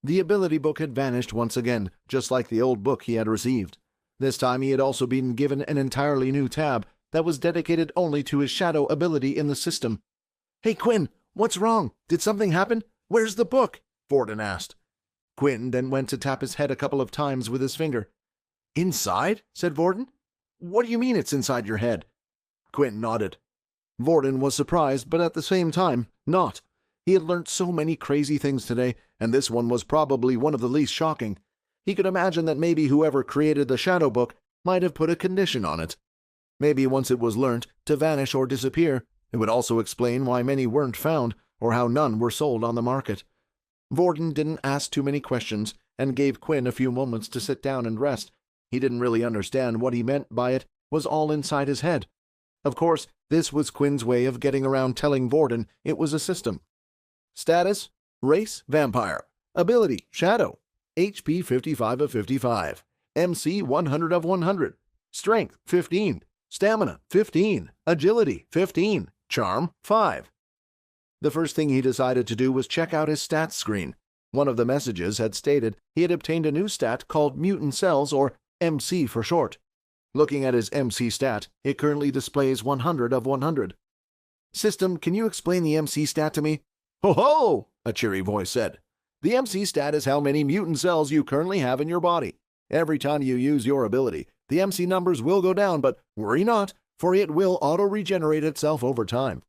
The ability book had vanished once again, just like the old book he had received. This time he had also been given an entirely new tab that was dedicated only to his shadow ability in the system. "Hey, Quinn, what's wrong? Did something happen? Where's the book?" Vorden asked. Quinn then went to tap his head a couple of times with his finger. "Inside?" said Vorden. "What do you mean it's inside your head?" Quinn nodded. Vorden was surprised, but at the same time, not. He had learnt so many crazy things today, and this one was probably one of the least shocking. He could imagine that maybe whoever created the Shadow Book might have put a condition on it. Maybe once it was learnt to vanish or disappear, it would also explain why many weren't found, or how none were sold on the market. Vorden didn't ask too many questions, and gave Quinn a few moments to sit down and rest. He didn't really understand what he meant by it was all inside his head. Of course, this was Quinn's way of getting around telling Vorden it was a system. Status: Race: Vampire. Ability: Shadow. HP 55 of 55. MC 100 of 100. Strength 15. Stamina 15. Agility 15. Charm 5. The first thing he decided to do was check out his stats screen. One of the messages had stated he had obtained a new stat called Mutant Cells, or MC for short. Looking at his MC stat, it currently displays 100 of 100. "System, can you explain the MC stat to me?" "Ho ho!" a cheery voice said. "The MC stat is how many mutant cells you currently have in your body. Every time you use your ability, the MC numbers will go down, but worry not, for it will auto-regenerate itself over time."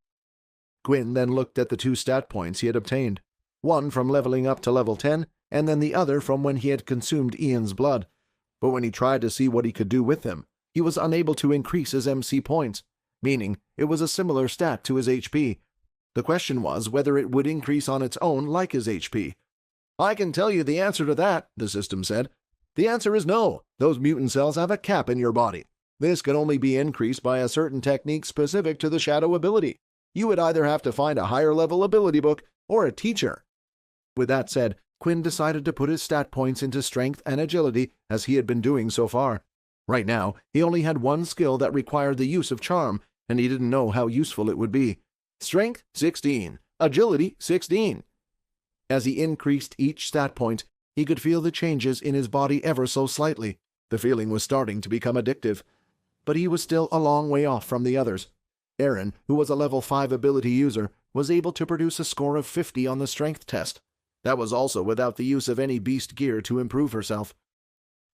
Quinn then looked at the 2 stat points he had obtained, one from leveling up to level 10, and then the other from when he had consumed Ian's blood. But when he tried to see what he could do with them, he was unable to increase his MC points, meaning it was a similar stat to his HP. The question was whether it would increase on its own like his HP. "I can tell you the answer to that," the system said. "The answer is no. Those mutant cells have a cap in your body. This can only be increased by a certain technique specific to the shadow ability. You would either have to find a higher level ability book or a teacher." With that said, Quinn decided to put his stat points into strength and agility as he had been doing so far. Right now, he only had one skill that required the use of charm, and he didn't know how useful it would be. Strength 16, agility 16. As he increased each stat point, he could feel the changes in his body ever so slightly. The feeling was starting to become addictive. But he was still a long way off from the others. Erin, who was a level 5 ability user, was able to produce a score of 50 on the strength test. That was also without the use of any beast gear to improve herself.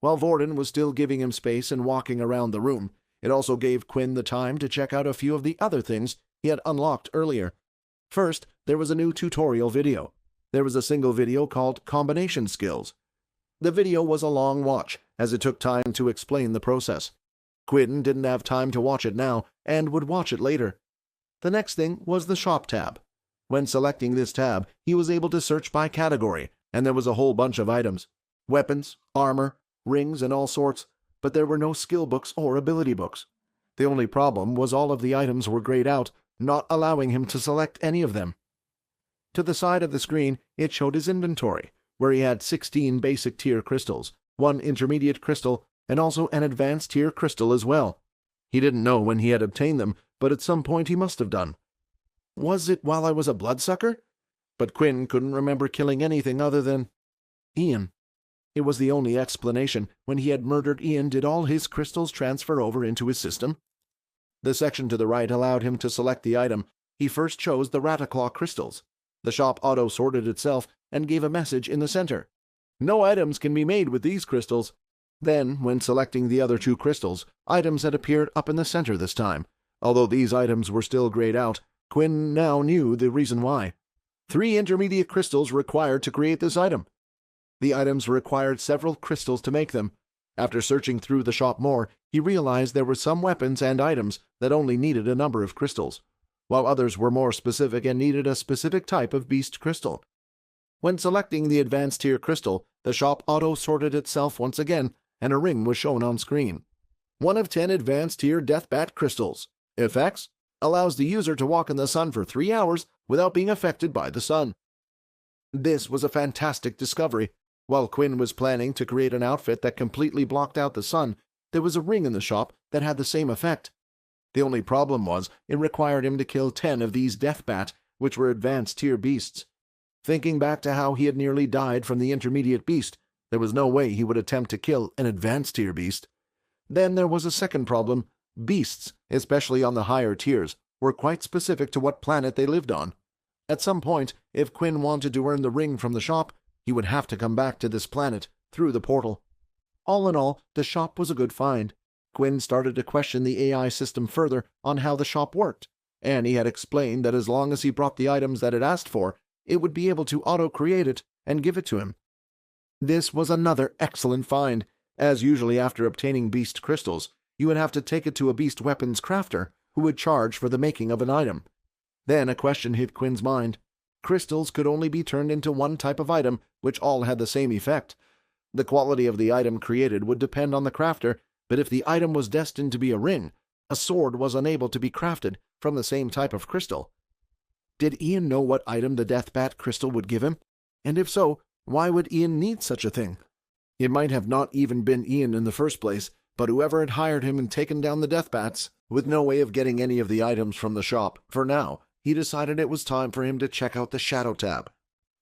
While Vorden was still giving him space and walking around the room, it also gave Quinn the time to check out a few of the other things he had unlocked earlier. First, there was a new tutorial video. There was a single video called Combination Skills. The video was a long watch, as it took time to explain the process. Quinn didn't have time to watch it now, and would watch it later. The next thing was the Shop tab. When selecting this tab, he was able to search by category, and there was a whole bunch of items. Weapons, armor, rings, and all sorts, but there were no skill books or ability books. The only problem was all of the items were grayed out, not allowing him to select any of them. To the side of the screen, it showed his inventory, where he had 16 basic tier crystals, 1 intermediate crystal, and also an advanced tier crystal as well. He didn't know when he had obtained them, but at some point he must have done. Was it while I was a bloodsucker? But Quinn couldn't remember killing anything other than Ian. It was the only explanation. When he had murdered Ian, did all his crystals transfer over into his system? The section to the right allowed him to select the item. He first chose the Rataclaw crystals. The shop auto-sorted itself and gave a message in the center. No items can be made with these crystals. Then, when selecting the other 2 crystals, items had appeared up in the center this time. Although these items were still grayed out, Quinn now knew the reason why. 3 intermediate crystals required to create this item. The items required several crystals to make them. After searching through the shop more, he realized there were some weapons and items that only needed a number of crystals, while others were more specific and needed a specific type of beast crystal. When selecting the advanced tier crystal, the shop auto-sorted itself once again, and a ring was shown on screen. 1 of 10 advanced tier Deathbat crystals. Effects: allows the user to walk in the sun for 3 hours without being affected by the sun. This was a fantastic discovery. While Quinn was planning to create an outfit that completely blocked out the sun, there was a ring in the shop that had the same effect. The only problem was it required him to kill 10 of these Deathbat, which were advanced tier beasts. Thinking back to how he had nearly died from the intermediate beast, there was no way he would attempt to kill an advanced tier beast. Then there was a second problem. Beasts, especially on the higher tiers, were quite specific to what planet they lived on. At some point, if Quinn wanted to earn the ring from the shop, he would have to come back to this planet through the portal. All in all, the shop was a good find. Quinn started to question the AI system further on how the shop worked, and he had explained that as long as he brought the items that it asked for, it would be able to auto-create it and give it to him. This was another excellent find, as usually after obtaining beast crystals, you would have to take it to a beast weapons crafter, who would charge for the making of an item. Then a question hit Quinn's mind. Crystals could only be turned into one type of item, which all had the same effect. The quality of the item created would depend on the crafter, but if the item was destined to be a ring, a sword was unable to be crafted from the same type of crystal. Did Ian know what item the Deathbat crystal would give him? And if so, why would Ian need such a thing? It might have not even been Ian in the first place, but whoever had hired him and taken down the Deathbats, with no way of getting any of the items from the shop, for now, he decided it was time for him to check out the Shadow tab,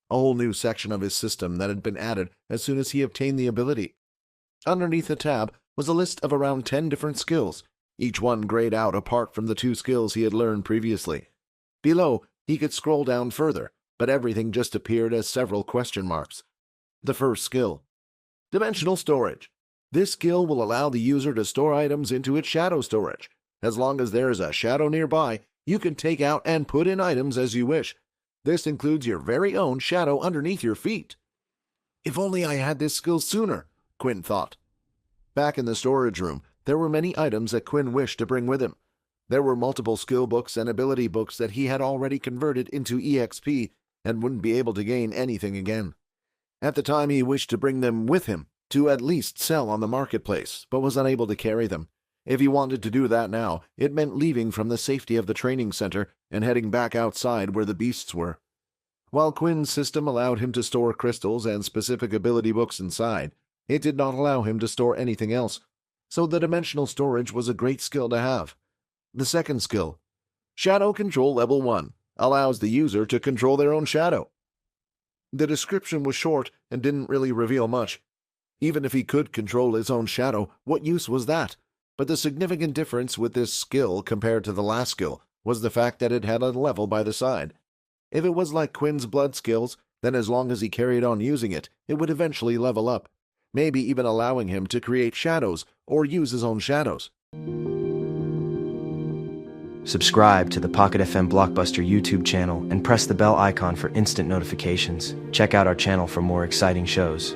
a whole new section of his system that had been added as soon as he obtained the ability. Underneath the tab was a list of around 10 different skills, each one grayed out apart from the 2 skills he had learned previously. Below, he could scroll down further, but everything just appeared as several question marks. The first skill. Dimensional storage. This skill will allow the user to store items into its shadow storage. As long as there is a shadow nearby, you can take out and put in items as you wish. This includes your very own shadow underneath your feet. If only I had this skill sooner, Quinn thought. Back in the storage room, there were many items that Quinn wished to bring with him. There were multiple skill books and ability books that he had already converted into EXP and wouldn't be able to gain anything again. At the time, he wished to bring them with him to at least sell on the marketplace, but was unable to carry them. If he wanted to do that now, it meant leaving from the safety of the training center and heading back outside where the beasts were. While Quinn's system allowed him to store crystals and specific ability books inside, it did not allow him to store anything else, so the dimensional storage was a great skill to have. The second skill. Shadow Control Level 1 allows the user to control their own shadow. The description was short and didn't really reveal much. Even if he could control his own shadow, what use was that? But the significant difference with this skill compared to the last skill was the fact that it had a level by the side. If it was like Quinn's blood skills, then as long as he carried on using it, it would eventually level up, maybe even allowing him to create shadows or use his own shadows. Subscribe to the Pocket FM Blockbuster YouTube channel and press the bell icon for instant notifications. Check out our channel for more exciting shows.